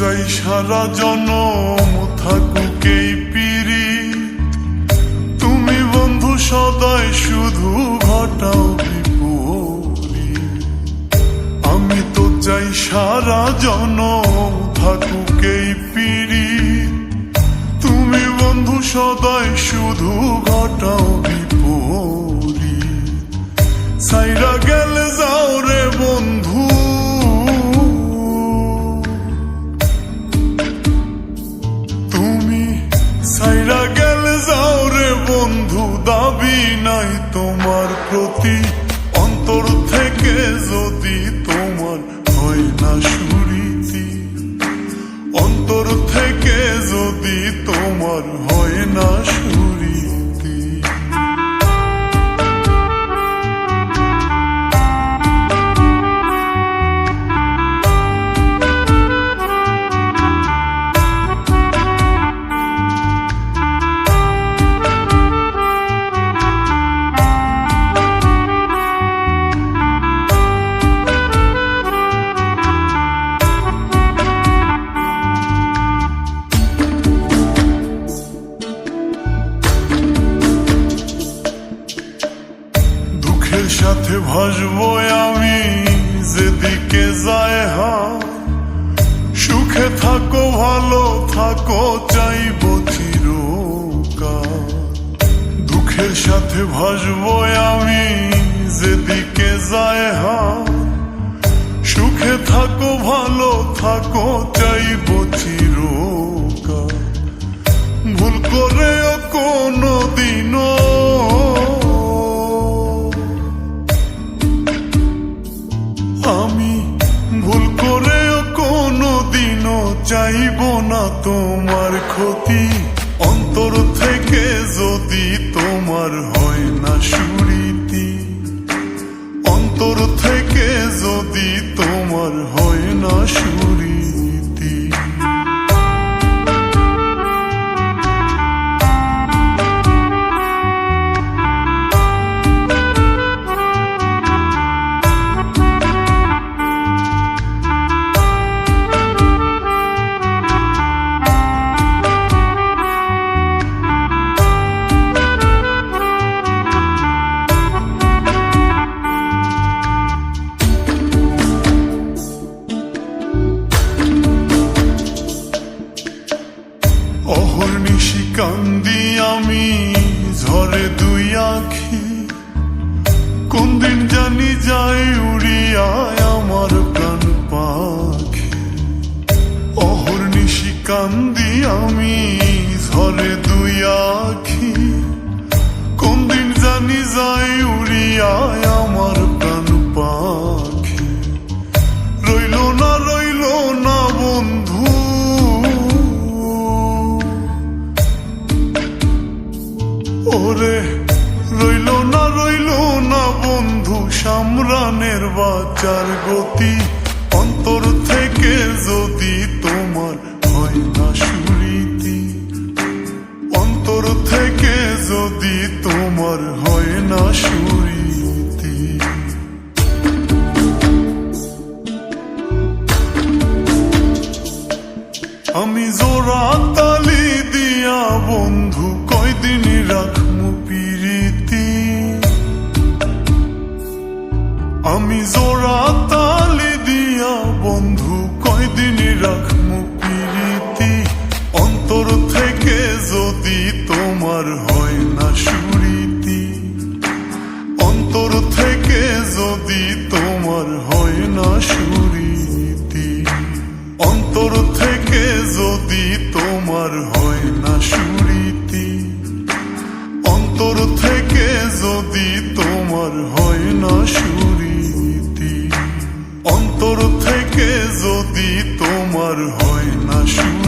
চাই সারা জনম থাকুক এই পীড়িত, তুমি বন্ধু সদাই শুধু ঘটাও বিপরীত। আমি তো চাই সারা জনম থাকুক এই পীড়িত, তুমি বন্ধু সদাই শুধু ঘটাও বিপরীত। সাইরা গেলে যাও রে বন্ধু, তুমি সাইরা গেলে যাও রে বন্ধু, দাবি নাই তোমার প্রতি, অন্তর থেকে যদি তোমার হয় না সুরীতি, অন্তর থেকে যদি তোমার হয় না সুরীতি। দুঃখের সাথে ভাসবো আমি যেদিকে যায় হাত, সুখে থাকো ভালো থাকো চাইবো চিরকাল। দুঃখের সাথে ভাসবো আমি যেদিকে যায় হাত, সুখে থাকো ভালো থাকো চাইবো চিরকাল। ভুল করেও কোনো দিনও আমি, ভুল করেও কোনো দিনও চাইব না তোমার ক্ষতি, অন্তর থেকে যদি তোমার হয় না সুরীতি, অন্তর থেকে যদি তোমার হয় না সুরীতি। অহর্নিশি কান্দি আমি ঝরে দুই আখি, কোন দিন জানি যায় উড়িয়ায় আমার প্রাণ পাখি। অহর্নিশি কান্দি আমি ঝরে দুই আখি, কোন দিন জানি যায় উড়িয়ায় আমার প্রাণ পাখি। রইল না বন্ধু, ওরে রইল না বন্ধু সামরানের বাঁচার গতি, অন্তর থেকে যদি তোমার হয় না সুরীতি, অন্তর থেকে যদি তোমার হয় না সুরীতি। আমি জোড়া তালি দিয়া বন্ধু কয়দিন রাখমু পিরিতি, আমি জোড়া তালি দিয়া বন্ধু কয়দিন রাখমু পিরিতি, অন্তর থেকে যদি তোমার হয় না সুরীতি, অন্তর থেকে যদি তোমার হয় না সুরীতি, অন্তর থেকে যদি তোমার হয় না সুরীতি, অন্তর থেকে যদি তোমার হয় না সুরীতি, অন্তর থেকে যদি তোমার হয় না সুরীতি।